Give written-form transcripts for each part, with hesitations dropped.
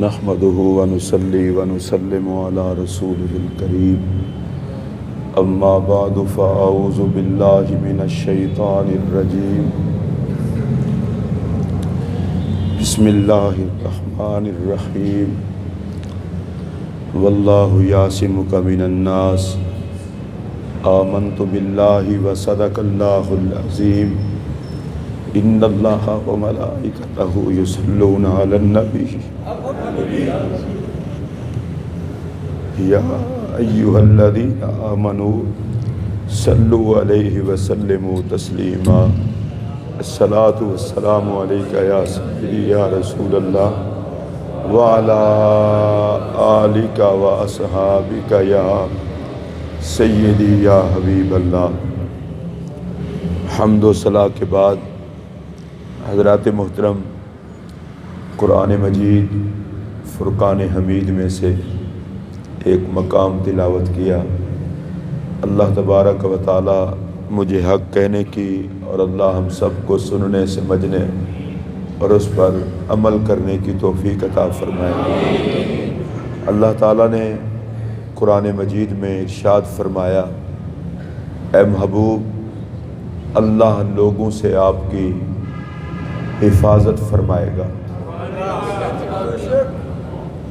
نحمده ونصلي ونسلم على رسوله الكريم اما بعد فاعوذ بالله من الشيطان الرجيم بسم الله الرحمن الرحيم والله يعصمك من الناس آمنت بالله وصدق الله العظيم ان الله وملائكته يصلون على النبي يا ايها الذين آمنوا صلوا عليه وسلموا تسليما الصلاة والسلام عليك يا سيدي يا رسول الله وعلى آلك وأصحابك يا سیدی یا حبیب اللہ۔ حمد و ثنا کے بعد حضرات محترم قرآن مجید فرقان حمید میں سے ایک مقام تلاوت کیا۔ اللہ تبارک و تعالی مجھے حق کہنے کی اور اللہ ہم سب کو سننے سمجھنے اور اس پر عمل کرنے کی توفیق عطا فرمائے۔ اللہ تعالیٰ نے قرآن مجید میں ارشاد فرمایا، اے محبوب اللہ لوگوں سے آپ کی حفاظت فرمائے گا۔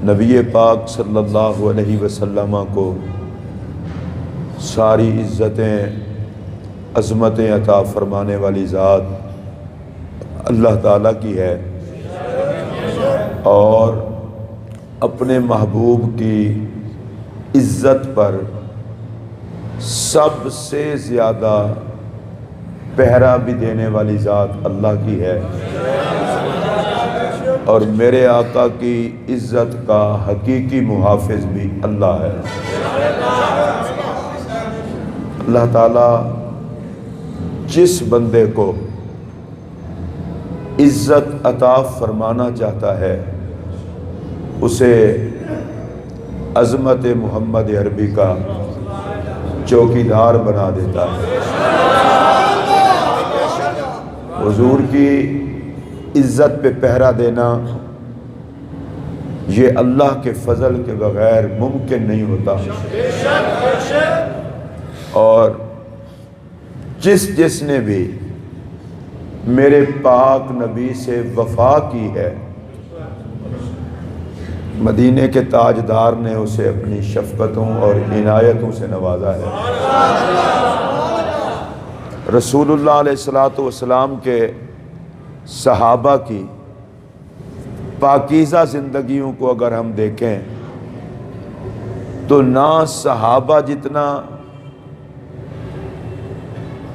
نبی پاک صلی اللہ علیہ وسلم کو ساری عزتیں عظمتیں عطا فرمانے والی ذات اللہ تعالیٰ کی ہے، اور اپنے محبوب کی عزت پر سب سے زیادہ پہرا بھی دینے والی ذات اللہ کی ہے، اور میرے آقا کی عزت کا حقیقی محافظ بھی اللہ ہے۔ اللہ تعالیٰ جس بندے کو عزت عطا فرمانا چاہتا ہے اسے عظمت محمد عربی کا چوکیدار بنا دیتا ہے۔ حضور کی عزت پہ پہرا دینا یہ اللہ کے فضل کے بغیر ممکن نہیں ہوتا، اور جس نے بھی میرے پاک نبی سے وفا کی ہے مدینے کے تاجدار نے اسے اپنی شفقتوں اور عنایتوں سے نوازا ہے۔ رسول اللہ علیہ السلام کے صحابہ کی پاکیزہ زندگیوں کو اگر ہم دیکھیں تو نہ صحابہ جتنا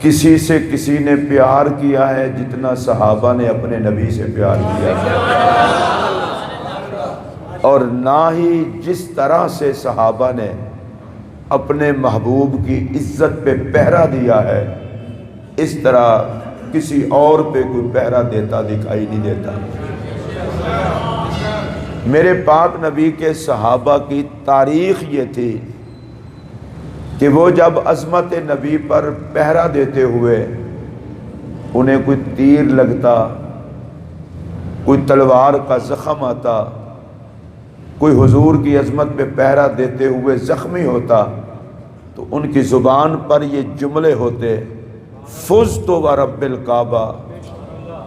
کسی نے پیار کیا ہے جتنا صحابہ نے اپنے نبی سے پیار کیا ہے، اور نہ ہی جس طرح سے صحابہ نے اپنے محبوب کی عزت پہ پہرا دیا ہے اس طرح کسی اور پہ کوئی پہرا دیتا دکھائی نہیں دیتا۔ میرے پاک نبی کے صحابہ کی تاریخ یہ تھی کہ وہ جب عظمت نبی پر پہرا دیتے ہوئے انہیں کوئی تیر لگتا، کوئی تلوار کا زخم آتا، کوئی حضور کی عظمت پہ پہرا دیتے ہوئے زخمی ہوتا تو ان کی زبان پر یہ جملے ہوتے، فزت و رب الکعبہ،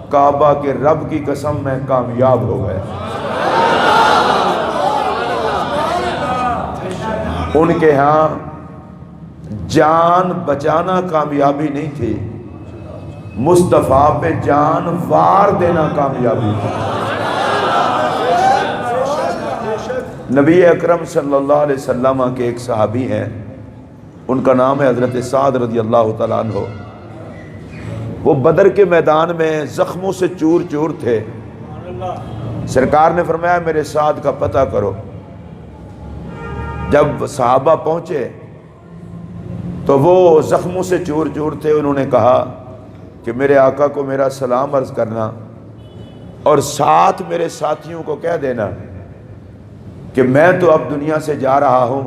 کعبہ کے رب کی قسم میں کامیاب ہو گئے۔ ان کے ہاں جان بچانا کامیابی نہیں تھی، مصطفیٰ پہ جان وار دینا کامیابی تھی۔ نبی اکرم صلی اللہ علیہ وسلم کے ایک صحابی ہیں، ان کا نام ہے حضرت سعد رضی اللہ تعالیٰ عنہ۔ وہ بدر کے میدان میں زخموں سے چور چور تھے۔ سرکار نے فرمایا میرے سعد کا پتہ کرو۔ جب صحابہ پہنچے تو وہ زخموں سے چور چور تھے، انہوں نے کہا کہ میرے آقا کو میرا سلام عرض کرنا، اور ساتھ میرے ساتھیوں کو کہہ دینا کہ میں تو اب دنیا سے جا رہا ہوں،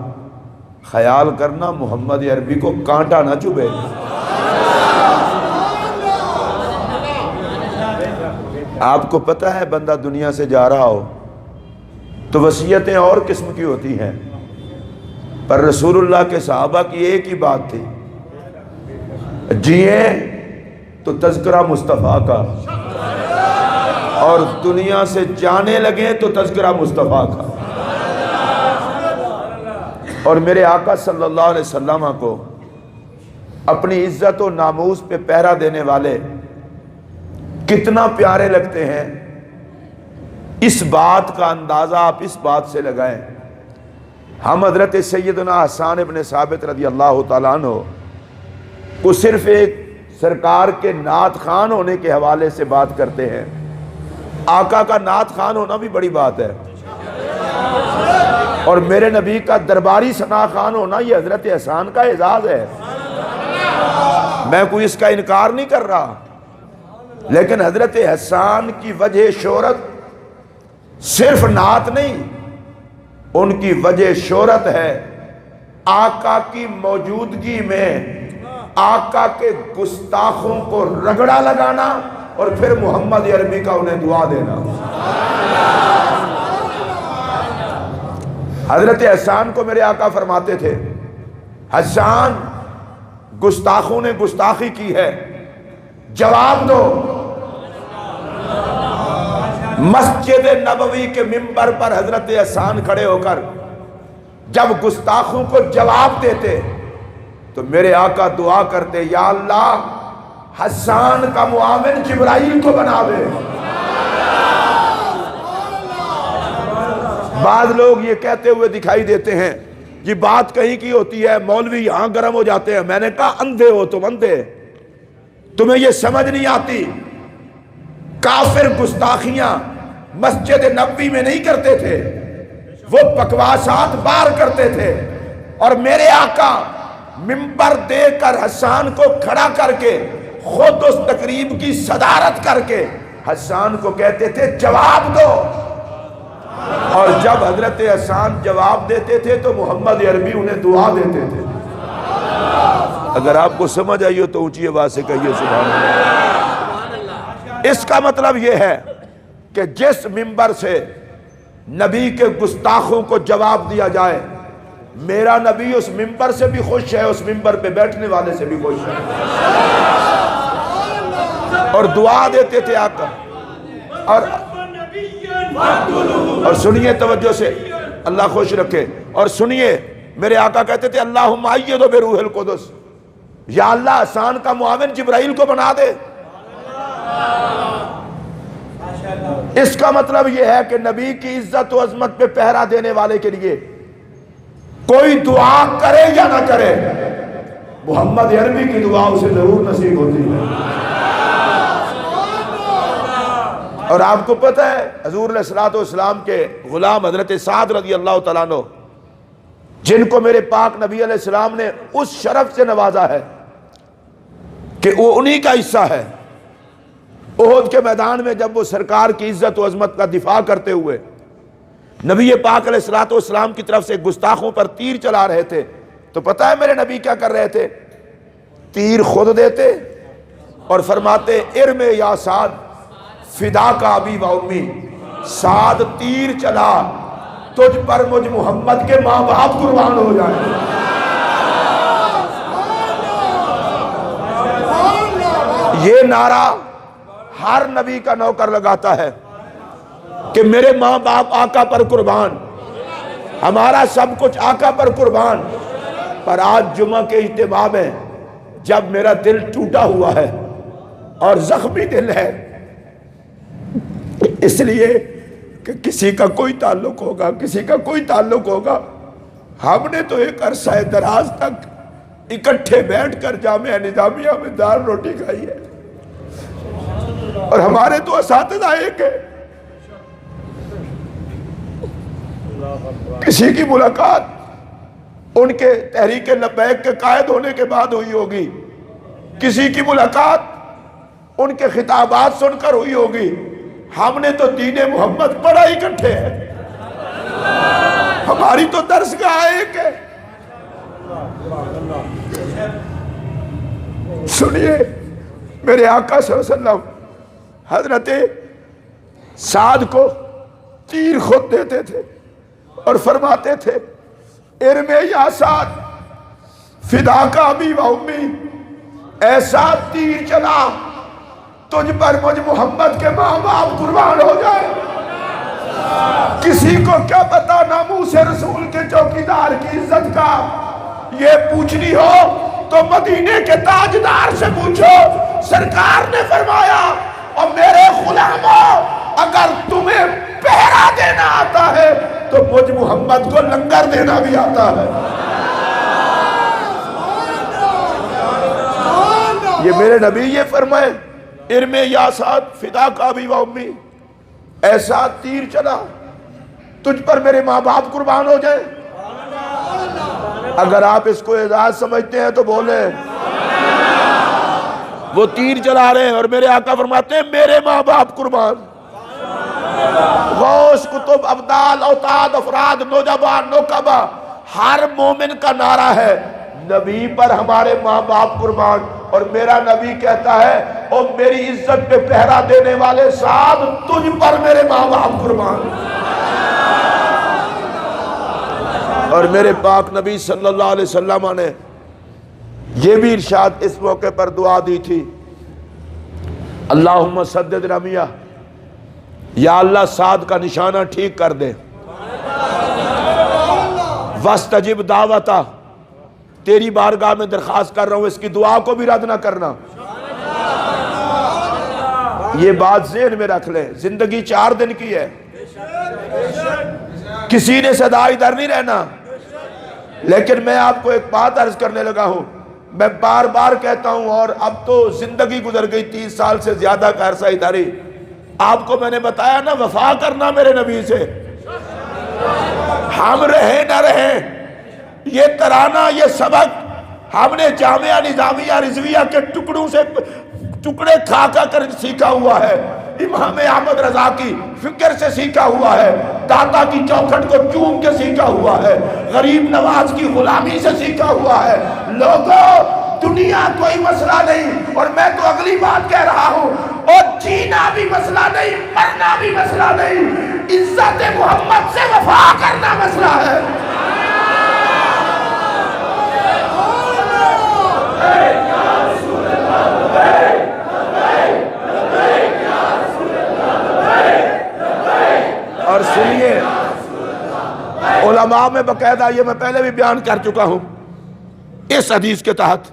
خیال کرنا محمد عربی کو کانٹا نہ چبھے۔ آپ کو پتہ ہے بندہ دنیا سے جا رہا ہو تو وصیتیں اور قسم کی ہوتی ہیں، پر رسول اللہ کے صحابہ کی ایک ہی بات تھی، جئیں تو تذکرہ مصطفیٰ کا، اور دنیا سے جانے لگیں تو تذکرہ مصطفیٰ کا۔ اور میرے آقا صلی اللہ علیہ وسلم کو اپنی عزت و ناموس پہ پہرا دینے والے کتنا پیارے لگتے ہیں، اس بات کا اندازہ آپ اس بات سے لگائیں۔ ہم حضرت سیدنا حسان ابن ثابت رضی اللہ تعالیٰ عنہ کو صرف ایک سرکار کے نعت خوان ہونے کے حوالے سے بات کرتے ہیں، آقا کا نعت خوان ہونا بھی بڑی بات ہے، اور میرے نبی کا درباری ثنا خوان ہونا یہ حضرت حسان کا اعزاز ہے۔ میں کوئی اس کا انکار نہیں کر رہا، لیکن حضرت حسان کی وجہ شہرت صرف نعت نہیں، ان کی وجہ شہرت ہے آقا کی موجودگی میں آقا کے گستاخوں کو رگڑا لگانا اور پھر محمد عربی کا انہیں دعا دینا۔ حضرت حسان کو میرے آقا فرماتے تھے، حسان گستاخوں نے گستاخی کی ہے، جواب دو۔ مسجد نبوی کے منبر پر حضرت حسان کھڑے ہو کر جب گستاخوں کو جواب دیتے تو میرے آقا دعا کرتے، یا اللہ حسان کا معاون جبرائیل کو بنا دے۔ بعض لوگ یہ کہتے ہوئے دکھائی دیتے ہیں، یہ بات کہیں کی ہوتی ہے، مولوی یہاں گرم ہو جاتے ہیں۔ میں نے کہا اندھے ہو تم، اندھے، تمہیں یہ سمجھ نہیں آتی، کافر گستاخیاں مسجد نبوی میں نہیں کرتے تھے، وہ بکواسات باہر کرتے تھے، اور میرے آقا منبر دے کر حسان کو کھڑا کر کے خود اس تقریب کی صدارت کر کے حسان کو کہتے تھے جواب دو، اور جب حضرت حسان جواب دیتے تھے تو محمد عربی انہیں دعا دیتے تھے۔ اگر آپ کو سمجھ آئی ہو تو اونچی آواز سے کہیے سبحان اللہ۔ اس کا مطلب یہ ہے کہ جس منبر سے نبی کے گستاخوں کو جواب دیا جائے، میرا نبی اس منبر سے بھی خوش ہے، اس منبر پہ بیٹھنے والے سے بھی خوش ہے، اور دعا دیتے تھے آقا۔ اور سنیے توجہ سے، اللہ خوش رکھے، اور سنیے میرے آقا کہتے تھے اللہم ایدو بروح القدس، یا اللہ حسان کا معاون جبرائیل کو بنا دے۔ اس کا مطلب یہ ہے کہ نبی کی عزت و عظمت پہ پہرا دینے والے کے لیے کوئی دعا کرے یا نہ کرے، محمد عربی کی دعا اسے ضرور نصیب ہوتی ہے۔ اور آپ کو پتہ ہے حضور علیہ السلام کے غلام حضرت سعد رضی اللہ تعالیٰ عنہ، جن کو میرے پاک نبی علیہ السلام نے اس شرف سے نوازا ہے کہ وہ انہی کا حصہ ہے۔ احد کے میدان میں جب وہ سرکار کی عزت و عظمت کا دفاع کرتے ہوئے نبی پاک علیہ السلام کی طرف سے گستاخوں پر تیر چلا رہے تھے، تو پتہ ہے میرے نبی کیا کر رہے تھے؟ تیر خود دیتے اور فرماتے ارم یا سعد فدا کا ابی و امی، سعد تیر چلا، تجھ پر مجھ محمد کے ماں باپ قربان ہو جائیں۔ یہ نعرہ ہر نبی کا نوکر لگاتا ہے کہ میرے ماں باپ آقا پر قربان، ہمارا سب کچھ آقا پر قربان۔ پر آج جمعہ کے اجتماع میں جب میرا دل ٹوٹا ہوا ہے اور زخمی دل ہے، اس لیے کہ کسی کا کوئی تعلق ہوگا، کسی کا کوئی تعلق ہوگا، ہم نے تو ایک عرصہ دراز تک اکٹھے بیٹھ کر جامعہ نظامیہ میں دال روٹی کھائی ہے، اور ہمارے تو اساتذہ ایک ہے۔ کسی کی ملاقات ان کے تحریک لبیک کے قائد ہونے کے بعد ہوئی ہوگی، کسی کی ملاقات ان کے خطابات سن کر ہوئی ہوگی، ہم نے تو دین محمد پڑھا اکٹھے ہے، ہماری تو درسگاہ ایک ہے۔ سنیے میرے آقا صلی اللہ علیہ وسلم حضرت سعد کو تیر خود دیتے تھے، اور فرماتے تھے ارمے یا سعد فدا کا ابی و امی، ایسا تیر چلا تجھ پر مجھ محمد کے ماں باپ قربان ہو جائے۔ کسی کو کیا پتا ناموس رسول کے چوکیدار کی عزت کا، یہ پوچھنی ہو تو مدینے کے تاجدار سے پوچھو۔ سرکار نے فرمایا اور میرے غلاموں اگر تمہیں پہرا دینا آتا ہے تو مجھ محمد کو لنگر دینا بھی آتا ہے۔ یہ میرے نبی یہ فرمائے ارمے یا سعد فدا کا ابی و امی، ایسا تیر چلا تجھ پر میرے ماں باپ قربان ہو جائے۔ اگر آپ اس کو اعزاز سمجھتے ہیں تو بولیں۔ وہ تیر چلا رہے ہیں اور میرے آقا فرماتے ہیں میرے ماں باپ قربان۔ غوث کتب ابدال اوتاد افراد نوجوان نوکبہ ہر مومن کا نعرہ ہے نبی پر ہمارے ماں باپ قربان۔ اور میرا نبی کہتا ہے او میری عزت پہ پہرا دینے والے سعد تجھ پر میرے ماں باپ قربان۔ اور میرے پاک نبی صلی اللہ علیہ وسلم نے یہ بھی ارشاد اس موقع پر دعا دی تھی اللہم سدد رمیہ، یا اللہ سعد کا نشانہ ٹھیک کر دے، واستجب دعوتہ، تیری بارگاہ میں درخواست کر رہا ہوں اس کی دعا کو بھی رد نہ کرنا۔ یہ بات ذہن میں رکھ لیں، زندگی 4 دن کی ہے، کسی نے صدا ادھر نہیں رہنا۔ لیکن میں آپ کو ایک بات عرض کرنے لگا ہوں، میں بار بار کہتا ہوں اور اب تو زندگی گزر گئی 30 سال سے زیادہ کا عرصہ ادھر ہی، آپ کو میں نے بتایا نا وفا کرنا میرے نبی سے، ہم رہیں نہ رہیں، یہ ترانہ یہ سبق ہم نے جامعہ نظامیہ رضویہ کے ٹکڑوں سے ٹکڑے کھا کر سیکھا ہوا ہے، امام احمد رضا کی فکر سے سیکھا ہوا ہے، داتا کی چوکھٹ کو چوم کے سیکھا ہوا ہے، غریب نواز کی غلامی سے سیکھا ہوا ہے۔ لوگوں دنیا کوئی مسئلہ نہیں، اور میں تو اگلی بات کہہ رہا ہوں، اور جینا بھی مسئلہ نہیں، مرنا بھی مسئلہ نہیں، عزت محمد سے وفا کرنا مسئلہ ہے۔ اور سنیے علماء میں باقاعدہ یہ میں پہلے بھی بیان کر چکا ہوں اس حدیث کے تحت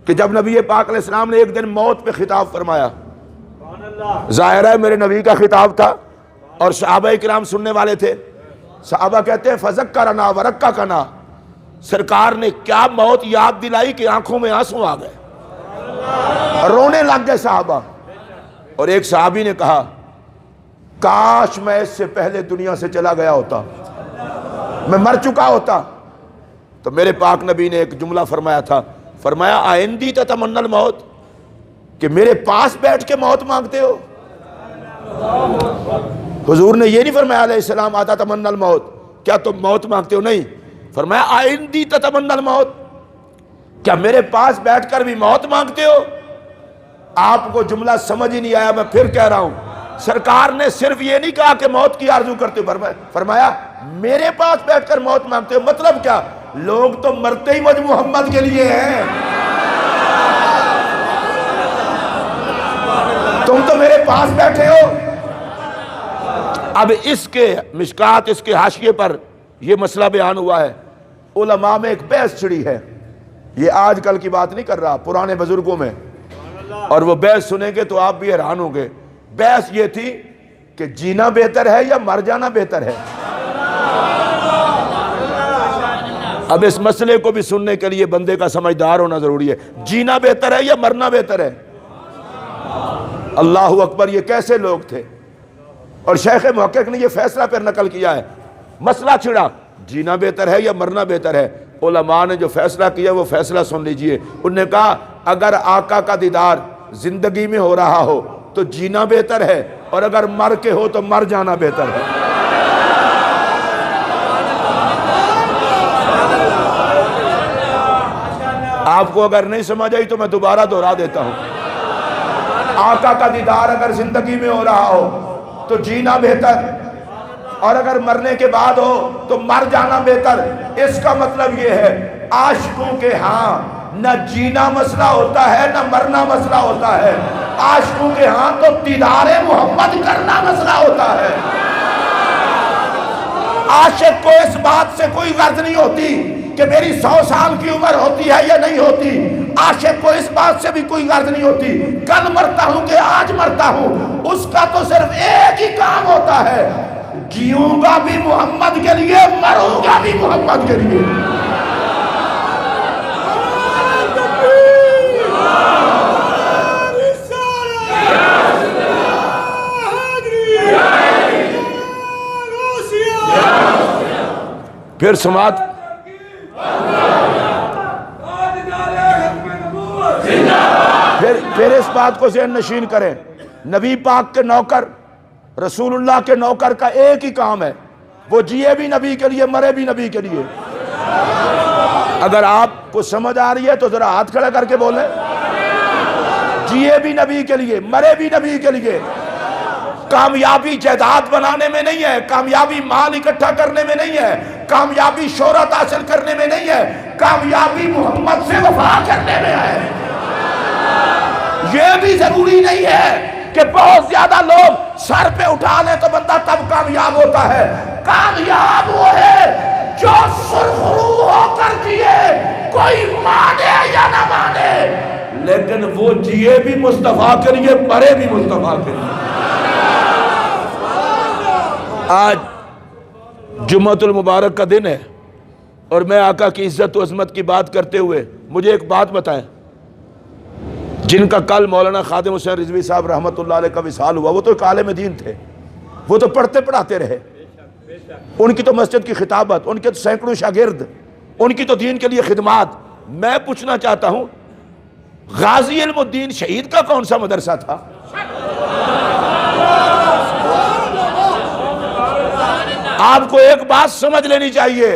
کہ جب نبی پاک علیہ السلام نے ایک دن موت پہ خطاب فرمایا، ظاہر ہے میرے نبی کا خطاب تھا اور صحابہ کرام سننے والے تھے۔ صحابہ کہتے ہیں فذکرنا ورککنا، سرکار نے کیا موت یاد دلائی کہ آنکھوں میں آنسو آ گئے، رونے لگ گئے صحابہ۔ اور ایک صحابی نے کہا کاش میں اس سے پہلے دنیا سے چلا گیا ہوتا، میں مر چکا ہوتا۔ تو میرے پاک نبی نے ایک جملہ فرمایا تھا، فرمایا آئندی تتمنى الموت، کہ میرے پاس بیٹھ کے موت مانگتے ہو۔ حضور نے یہ نہیں فرمایا علیہ السلام آتا تمنى الموت، کیا تم موت مانگتے ہو، نہیں، فرمایا آئندی تتمنى الموت، کیا میرے پاس بیٹھ کر بھی موت مانگتے ہو۔ آپ کو جملہ سمجھ ہی نہیں آیا، میں پھر کہہ رہا ہوں، سرکار نے صرف یہ نہیں کہا کہ موت کی آرزو کرتے ہو، فرمایا میرے پاس بیٹھ کر موت مانگتے ہو۔ مطلب کیا، لوگ تو مرتے ہی مجھ محمد کے لیے ہیں، تم تو میرے پاس بیٹھے ہو۔ اب اس کے مشکات، اس کے حاشیے پر یہ مسئلہ بیان ہوا ہے، علماء میں ایک بحث چھڑی ہے، یہ آج کل کی بات نہیں کر رہا، پرانے بزرگوں میں، اور وہ بحث سنیں گے تو آپ بھی حیران ہوں گے۔ بحث یہ تھی کہ جینا بہتر ہے یا مر جانا بہتر ہے۔ اب اس مسئلے کو بھی سننے کے لیے بندے کا سمجھدار ہونا ضروری ہے، جینا بہتر ہے یا مرنا بہتر ہے۔ اللہ اکبر، یہ کیسے لوگ تھے، اور شیخ محقق نے یہ فیصلہ پر نقل کیا ہے، مسئلہ چھڑا جینا بہتر ہے یا مرنا بہتر ہے۔ علماء نے جو فیصلہ کیا وہ فیصلہ سن لیجئے۔ انہوں نے کہا اگر آقا کا دیدار زندگی میں ہو رہا ہو تو جینا بہتر ہے، اور اگر مر کے ہو تو مر جانا بہتر ہے۔ آپ کو اگر نہیں سمجھ آئی تو میں دوبارہ دہرا دیتا ہوں، آقا کا دیدار اگر زندگی میں ہو رہا ہو تو جینا بہتر، اور اگر مرنے کے بعد ہو تو مر جانا بہتر۔ اس کا مطلب یہ ہے عاشقوں کے ہاں نہ جینا مسئلہ ہوتا ہے نہ مرنا مسئلہ ہوتا ہے، عاشقوں کے ہاں تو دیدار محمد کرنا مسئلہ ہوتا ہے۔ عاشق کو اس بات سے کوئی غرض نہیں ہوتی کہ میری 100 سال کی عمر ہوتی ہے یا نہیں ہوتی، عاشق کو اس بات سے بھی کوئی غرض نہیں ہوتی کل مرتا ہوں کہ آج مرتا ہوں، اس کا تو صرف ایک ہی کام ہوتا ہے، جیوں گا بھی محمد کے لیے مروں گا بھی محمد کے لیے۔ پھر سماعت پھر اس بات کو ذہن نشین کریں، نبی پاک کے نوکر رسول اللہ کے نوکر کا ایک ہی کام ہے، وہ جیے بھی نبی کے لیے مرے بھی نبی کے لیے۔ اگر آپ کو سمجھ آ رہی ہے تو ذرا ہاتھ کھڑا کر کے بولیں، جیے بھی نبی کے لیے مرے بھی نبی کے لیے۔ کامیابی جائیداد بنانے میں نہیں ہے، کامیابی مال اکٹھا کرنے میں نہیں ہے، کامیابی شہرت حاصل کرنے میں نہیں ہے، کامیابی محمد سے وفا کرنے میں ہے۔ یہ بھی ضروری نہیں ہے کہ بہت زیادہ لوگ سر پہ اٹھا لیں تو بندہ تب کامیاب ہوتا ہے، کامیاب وہ ہے جو سرخرو ہو کر جیے، کوئی مانے یا نہ مانے، لیکن وہ جیے بھی مصطفیٰ کے لیے مرے بھی مصطفیٰ کے لیے۔ آج جمعۃ المبارک کا دن ہے اور میں آقا کی عزت و عظمت کی بات کرتے ہوئے مجھے ایک بات بتائیں، جن کا کل مولانا خادم حسین رضوی صاحب رحمۃ اللہ علیہ کا وصال ہوا، وہ تو ایک عالم دین تھے، وہ تو پڑھتے پڑھاتے رہے، ان کی تو مسجد کی خطابت، ان کے تو سینکڑوں شاگرد، ان کی تو دین کے لیے خدمات۔ میں پوچھنا چاہتا ہوں غازی علم الدین شہید کا کون سا مدرسہ تھا؟ آپ کو ایک بات سمجھ لینی چاہیے،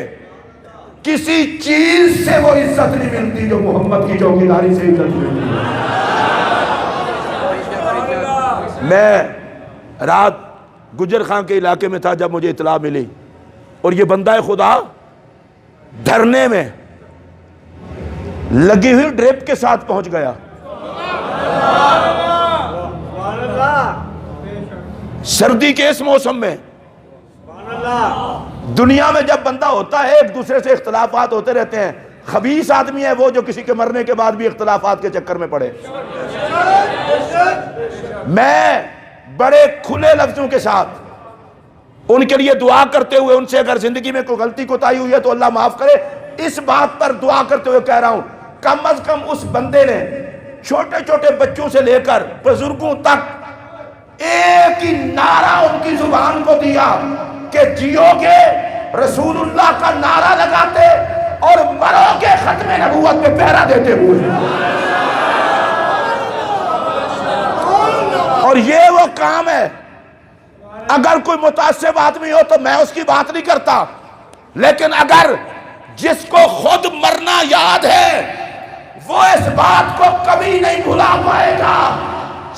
کسی چیز سے وہ عزت نہیں ملتی جو محمد کی چوکیداری سے عزت ملتی ہے۔ میں رات گجر خان کے علاقے میں تھا جب مجھے اطلاع ملی، اور یہ بندہ خدا دھرنے میں لگی ہوئی ڈریپ کے ساتھ پہنچ گیا۔ سردی کے اس موسم میں دنیا میں جب بندہ ہوتا ہے ایک دوسرے سے اختلافات ہوتے رہتے ہیں، خبیث آدمی ہے وہ جو کسی کے مرنے کے بعد بھی اختلافات کے چکر میں پڑے۔ میں بڑے کھلے لفظوں کے ساتھ ان کے لیے دعا کرتے ہوئے، ان سے اگر زندگی میں کوئی غلطی کوتاہی ہوئی ہے تو اللہ معاف کرے، اس بات پر دعا کرتے ہوئے کہہ رہا ہوں کم از کم اس بندے نے چھوٹے چھوٹے بچوں سے لے کر بزرگوں تک ایک ہی نعرہ ان کی زبان کو دیا کہ جیو گے رسول اللہ کا نعرہ لگاتے اور مرو گے ختم نبوت پہ پہرا دیتے ہوئے۔ اور یہ وہ کام ہے، اگر کوئی متعصب آدمی ہو تو میں اس کی بات نہیں کرتا، لیکن اگر جس کو خود مرنا یاد ہے وہ اس بات کو کبھی نہیں بھلا پائے گا۔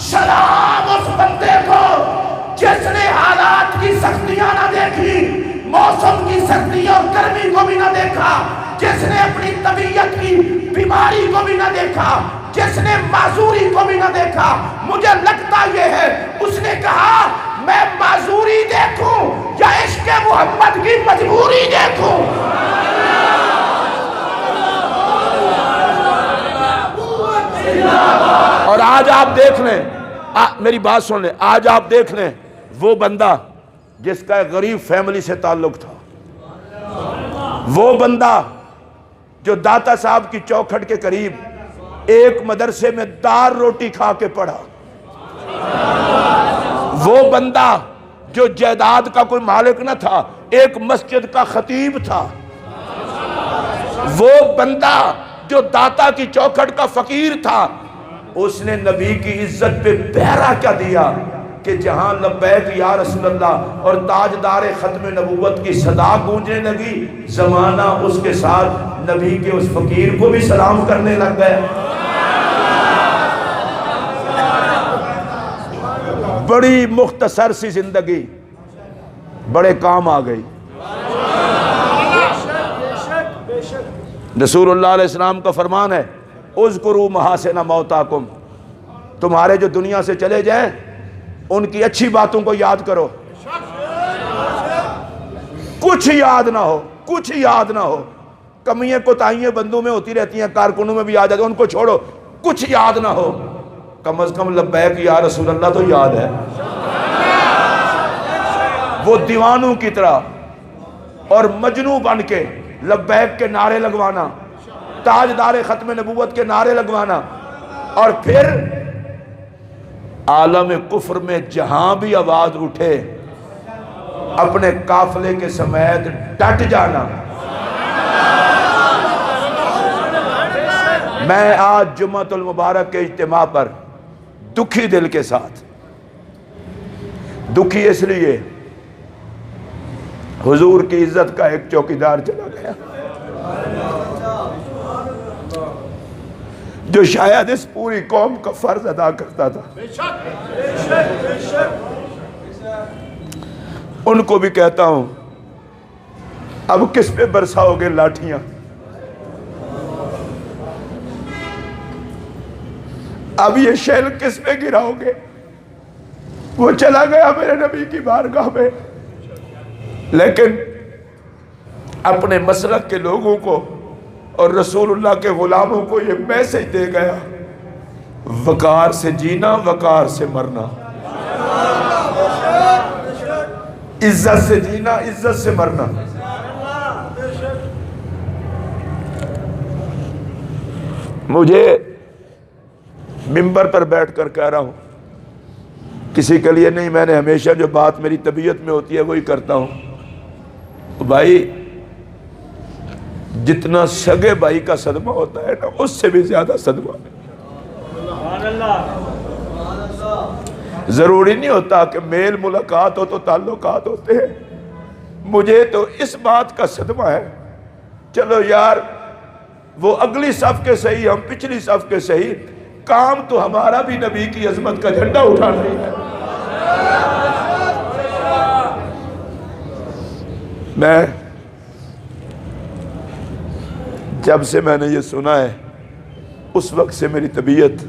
سلام اس بندے کو جس نے حالات کی سختیاں نہ دیکھی، موسم کی سردی اور گرمی کو بھی نہ دیکھا، جس نے اپنی طبیعت کی بیماری کو بھی نہ دیکھا، جس نے معذوری کو بھی نہ دیکھا۔ مجھے لگتا یہ ہے اس نے کہا میں معذوری دیکھوں یا عشق محمد کی مجبوری دیکھوں۔ اور آج آپ دیکھ لیں، میری بات سن لیں، آج آپ دیکھ لیں وہ بندہ جس کا ایک غریب فیملی سے تعلق تھا، وہ بندہ جو داتا صاحب کی چوکھٹ کے قریب ایک مدرسے میں دار روٹی کھا کے پڑھا، وہ بندہ جو جائیداد کا کوئی مالک نہ تھا، ایک مسجد کا خطیب تھا، وہ بندہ جو داتا کی چوکھٹ کا فقیر تھا، اس نے نبی کی عزت پہ پہرا کیا دیا کہ جہاں لبیک یا رسول اللہ اور تاجدار ختم نبوت کی صدا گونجنے لگی، زمانہ اس کے ساتھ نبی کے اس فقیر کو بھی سلام کرنے لگ گیا۔ بڑی مختصر سی زندگی، بڑے کام آ گئی۔ رسول اللہ علیہ السلام کا فرمان ہے اذکروا محاسن موتاکم، تمہارے جو دنیا سے چلے جائیں ان کی اچھی باتوں کو یاد کرو، کچھ یاد نہ ہو، کچھ یاد نہ ہو۔ کمیاں کوتاہیاں بندوں میں ہوتی رہتی ہیں، کارکنوں میں بھی آ جاتی ہیں، ان کو چھوڑو، کچھ یاد نہ ہو، کم از کم لبیک یا رسول اللہ تو یاد ہے۔ وہ دیوانوں کی طرح اور مجنوں بن کے لبیک کے نعرے لگوانا، تاجدار ختم نبوت کے نعرے لگوانا، اور پھر عالم کفر میں جہاں بھی آواز اٹھے اپنے قافلے کے سمیت ڈٹ جانا۔ میں آج جمعۃ المبارک کے اجتماع پر دکھی دل کے ساتھ، دکھی اس لیے حضور کی عزت کا ایک چوکیدار چلا گیا جو شاید اس پوری قوم کا فرض ادا کرتا تھا۔ ان کو بھی کہتا ہوں اب کس پہ برساؤ گے لاٹھیاں؟ اب یہ شیل کس پہ گراؤ گے؟ وہ چلا گیا میرے نبی کی بارگاہ میں، لیکن اپنے مسلک کے لوگوں کو اور رسول اللہ کے غلاموں کو یہ میسج دے گیا، وقار سے جینا، وقار سے مرنا، عزت سے جینا، عزت سے مرنا۔ مجھے ممبر پر بیٹھ کر کہہ رہا ہوں، کسی کے لیے نہیں، میں نے ہمیشہ جو بات میری طبیعت میں ہوتی ہے وہی کرتا ہوں۔ بھائی جتنا سگے بھائی کا صدمہ ہوتا ہے نا، اس سے بھی زیادہ صدمہ ہے۔ ضروری نہیں ہوتا کہ میل ملاقات ہو تو تعلقات ہوتے ہیں۔ مجھے تو اس بات کا صدمہ ہے، چلو یار وہ اگلی صف کے صحیح، ہم پچھلی صف کے صحیح، کام تو ہمارا بھی نبی کی عظمت کا جھنڈا اٹھانا ہی ہے۔ میں جب سے میں نے یہ سنا ہے اس وقت سے میری طبیعت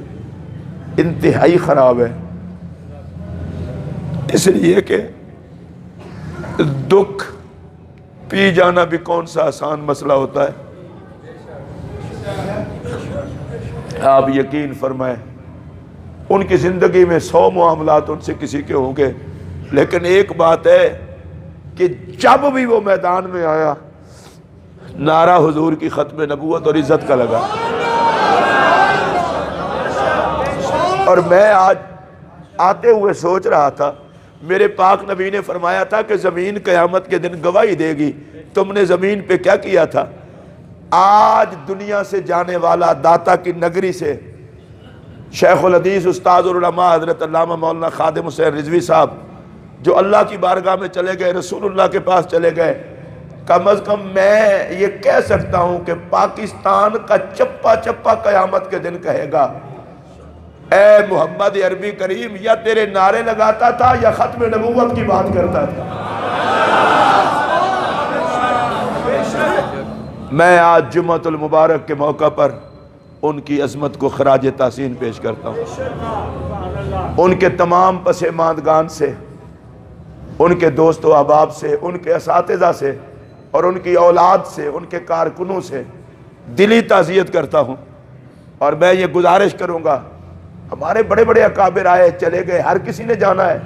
انتہائی خراب ہے، اس لیے کہ دکھ پی جانا بھی کون سا آسان مسئلہ ہوتا ہے۔ آپ یقین فرمائیں ان کی زندگی میں 100 معاملات ان سے کسی کے ہوں گے، لیکن ایک بات ہے کہ جب بھی وہ میدان میں آیا نعرہ حضور کی ختم نبوت اور عزت کا لگا۔ اور میں آج آتے ہوئے سوچ رہا تھا، میرے پاک نبی نے فرمایا تھا کہ زمین قیامت کے دن گواہی دے گی، تم نے زمین پہ کیا کیا تھا۔ آج دنیا سے جانے والا داتا کی نگری سے شیخ الحدیث استاد العلماء حضرت علامہ مولانا خادم حسین رضوی صاحب جو اللہ کی بارگاہ میں چلے گئے، رسول اللہ کے پاس چلے گئے، کم از کم میں یہ کہہ سکتا ہوں کہ پاکستان کا چپا چپا قیامت کے دن کہے گا، اے محمد عربی کریم، یا تیرے نعرے لگاتا تھا یا ختم نبوت کی بات کرتا تھا۔ میں آج جمعۃ المبارک کے موقع پر ان کی عظمت کو خراج تحسین پیش کرتا ہوں۔ ان کے تمام پسماندگان سے، ان کے دوست و احباب سے، ان کے اساتذہ سے اور ان کی اولاد سے، ان کے کارکنوں سے دلی تعزیت کرتا ہوں۔ اور میں یہ گزارش کروں گا، ہمارے بڑے بڑے اکابر آئے چلے گئے، ہر کسی نے جانا ہے،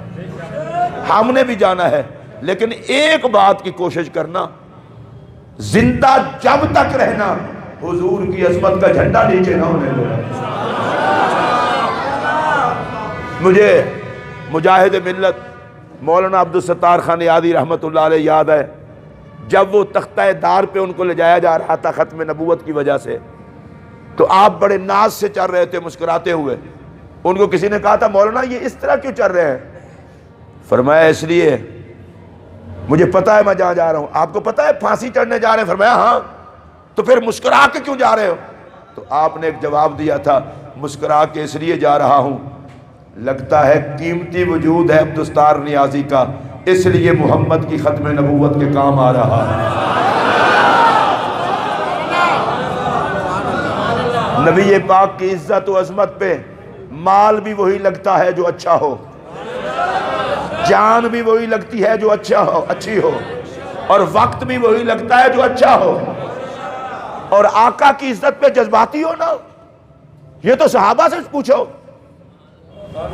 ہم نے بھی جانا ہے، لیکن ایک بات کی کوشش کرنا، زندہ جب تک رہنا حضور کی عظمت کا جھنڈا نیچے نہ ہونے دو۔ مجھے مجاہد ملت مولانا عبدالستار خان یادی رحمت اللہ علیہ یاد ہے، جب وہ تختہ دار پہ ان کو لے جایا جا رہا تھا ختم نبوت کی وجہ سے، تو آپ بڑے ناز سے چل رہے تھے مسکراتے ہوئے۔ ان کو کسی نے کہا تھا مولانا یہ اس طرح کیوں چل رہے ہیں؟ فرمایا اس لیے مجھے پتا ہے میں جہاں جا رہا ہوں۔ آپ کو پتا ہے پھانسی چڑھنے جا رہے ہیں؟ فرمایا ہاں۔ تو پھر مسکرا کے کیوں جا رہے ہو؟ تو آپ نے ایک جواب دیا تھا، مسکرا کے اس لیے جا رہا ہوں، لگتا ہے قیمتی وجود ہے عبدالستار نیازی کا، اس لیے محمد کی ختم نبوت کے کام آ رہا ہے۔ نبی پاک کی عزت و عظمت پہ مال بھی وہی لگتا ہے جو اچھا ہو، جان بھی وہی لگتی ہے جو اچھی ہو، اور وقت بھی وہی لگتا ہے جو اچھا ہو، اور آقا کی عزت پہ جذباتی ہو نا، یہ تو صحابہ سے پوچھو۔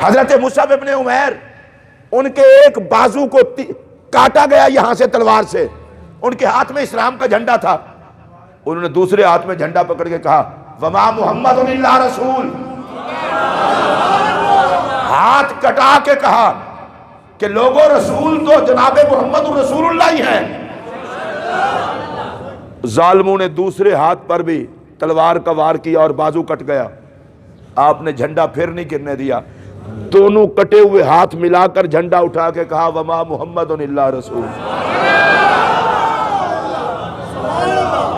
حضرت مصعب ابن عمیر، ان کے ایک بازو کو کاٹا گیا یہاں سے تلوار سے، ان کے ہاتھ میں اسلام کا جھنڈا تھا، انہوں نے دوسرے ہاتھ میں جھنڈا پکڑ کے کہا وما محمد الا رسول، ہاتھ کٹا کے کہا کہ لوگوں رسول تو جناب محمد رسول اللہ ہی ہیں۔ ظالموں نے دوسرے ہاتھ پر بھی تلوار کا وار کیا اور بازو کٹ گیا، آپ نے جھنڈا پھر نہیں گرنے دیا، دونوں کٹے ہوئے ہاتھ ملا کر جھنڈا اٹھا کے کہا وما محمد الا رسول۔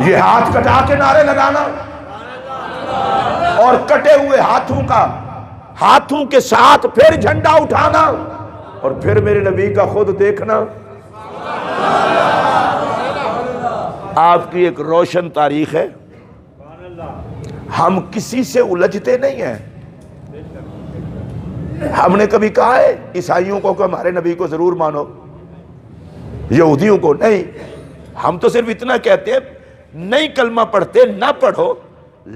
یہ ہاتھ کٹا کے نعرے لگانا اور کٹے ہوئے ہاتھوں کے ساتھ پھر جھنڈا اٹھانا اور پھر میرے نبی کا خود دیکھنا، آپ کی ایک روشن تاریخ ہے۔ ہم کسی سے الجھتے نہیں ہیں۔ ہم نے کبھی کہا ہے عیسائیوں کو کہ ہمارے نبی کو ضرور مانو، یہودیوں کو نہیں، ہم تو صرف اتنا کہتے ہیں نہیں کلمہ پڑھتے نہ پڑھو،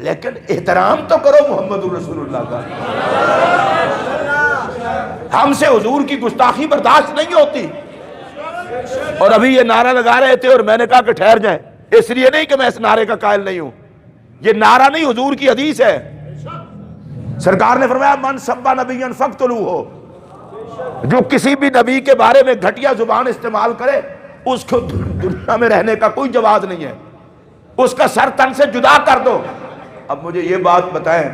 لیکن احترام تو کرو محمد رسول اللہ کا۔ ہم سے حضور کی گستاخی برداشت نہیں ہوتی۔ اور ابھی یہ نعرہ لگا رہے تھے اور میں نے کہا کہ ٹھہر جائیں، اس لیے نہیں کہ میں اس نعرے کا قائل نہیں ہوں، یہ نعرہ نہیں حضور کی حدیث ہے۔ سرکار نے فرمایا من سب نبیا فاقتلوہ، جو کسی بھی نبی کے بارے میں گھٹیا زبان استعمال کرے اس کو دنیا میں رہنے کا کوئی جواز نہیں ہے، اس کا سر تن سے جدا کر دو۔ اب مجھے یہ بات بتائیں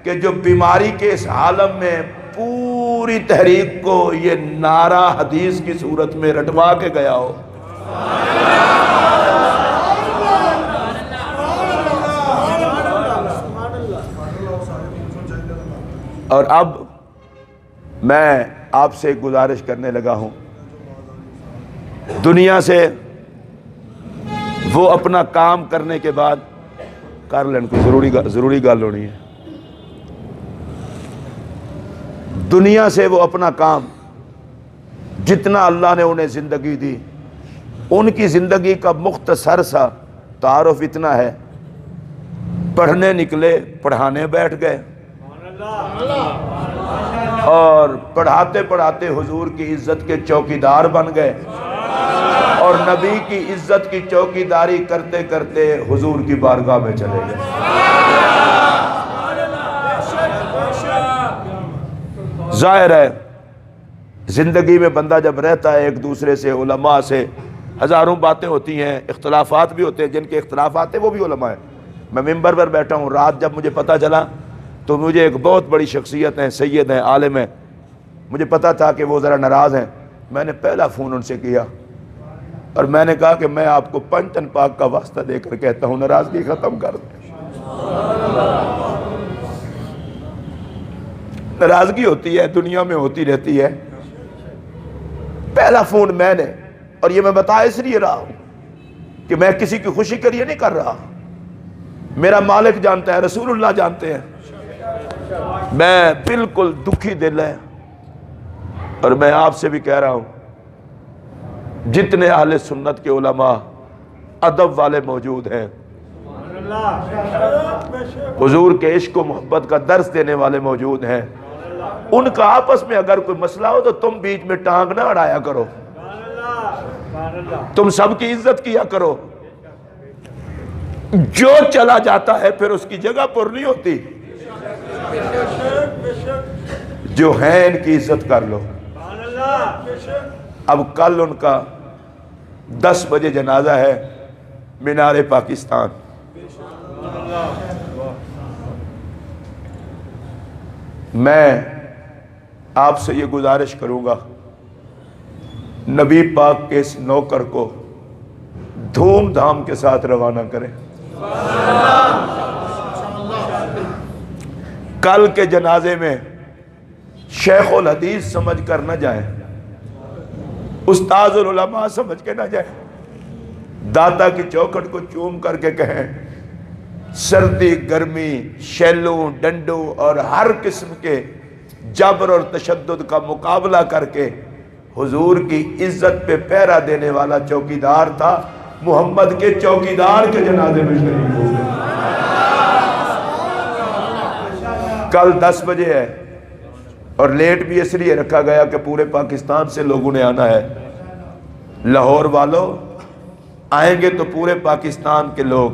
کہ جو بیماری کے اس عالم میں پوری تحریک کو یہ نعرہ حدیث کی صورت میں رٹوا کے گیا ہو، اور اب میں آپ سے گزارش کرنے لگا ہوں، دنیا سے وہ اپنا کام کرنے کے بعد کر لین کو ضروری گل ہونی ہے، دنیا سے وہ اپنا کام جتنا اللہ نے انہیں زندگی دی، ان کی زندگی کا مختصر سا تعارف اتنا ہے، پڑھنے نکلے پڑھانے بیٹھ گئے، اور پڑھاتے پڑھاتے حضور کی عزت کے چوکیدار بن گئے، اور نبی کی عزت کی چوکیداری کرتے کرتے حضور کی بارگاہ میں چلے گئے۔ ظاہر ہے زندگی میں بندہ جب رہتا ہے ایک دوسرے سے، علماء سے ہزاروں باتیں ہوتی ہیں، اختلافات بھی ہوتے ہیں، جن کے اختلافات ہیں وہ بھی علماء ہیں۔ میں ممبر پر بیٹھا ہوں، رات جب مجھے پتہ چلا تو مجھے ایک بہت بڑی شخصیت ہیں، سید ہیں، عالم ہیں، مجھے پتہ تھا کہ وہ ذرا ناراض ہیں، میں نے پہلا فون ان سے کیا اور میں نے کہا کہ میں آپ کو پنجتن پاک کا واسطہ دے کر کہتا ہوں ناراضگی ختم کر دیں۔ ناراضگی ہوتی ہے، دنیا میں ہوتی رہتی ہے، پہلا فون میں نے، اور یہ میں بتا اس لیے رہا ہوں کہ میں کسی کی خوشی کے لیے نہیں کر رہا، میرا مالک جانتا ہے، رسول اللہ جانتے ہیں، میں بالکل دکھی دل ہے، اور میں آپ سے بھی کہہ رہا ہوں جتنے اہل سنت کے علماء ادب والے موجود ہیں، حضور کے عشق و محبت کا درس دینے والے موجود ہیں، ان کا آپس میں اگر کوئی مسئلہ ہو تو تم بیچ میں ٹانگ نہ اڑایا کرو، تم سب کی عزت کیا کرو، جو چلا جاتا ہے پھر اس کی جگہ پر نہیں ہوتی، جو ہیں ان کی عزت کر لو۔ اب کل ان کا 10 بجے جنازہ ہے مینار پاکستان، میں آپ سے یہ گزارش کروں گا نبی پاک کے اس نوکر کو دھوم دھام کے ساتھ روانہ کریں۔ کل کے جنازے میں شیخ الحدیث سمجھ کر نہ جائیں، استاذ العلماء سمجھ کے نہ جائیں، داتا کی چوکھٹ کو چوم کر کے کہیں سردی گرمی شیلوں ڈنڈوں اور ہر قسم کے جبر اور تشدد کا مقابلہ کر کے حضور کی عزت پہ پہرا دینے والا چوکیدار تھا، محمد کے چوکیدار کے جنازے میں شریک ہو گئے۔ کل 10 بجے ہے اور لیٹ بھی اس لیے رکھا گیا کہ پورے پاکستان سے لوگوں نے آنا ہے۔ لاہور والوں آئیں گے تو پورے پاکستان کے لوگ،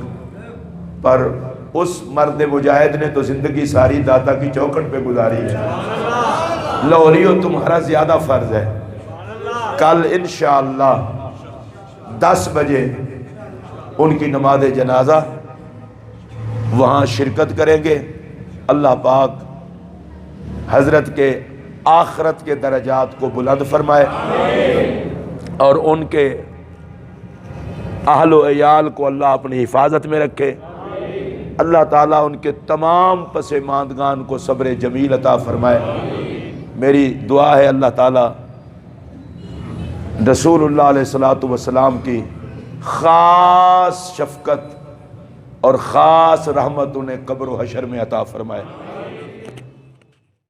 پر اس مرد مجاہد نے تو زندگی ساری داتا کی چوکھٹ پہ گزاری ہے۔ لاہوریوں تمہارا زیادہ فرض ہے، کل انشاءاللہ 10 بجے ان کی نماز جنازہ وہاں شرکت کریں گے۔ اللہ پاک حضرت کے آخرت کے درجات کو بلند فرمائے اور ان کے اہل و عیال کو اللہ اپنی حفاظت میں رکھے۔ اللہ تعالیٰ ان کے تمام پسماندگان کو صبر جمیل عطا فرمائے۔ میری دعا ہے اللہ تعالیٰ رسول اللہ علیہ السلام کی خاص شفقت اور خاص رحمت انہیں قبر و حشر میں عطا فرمائے۔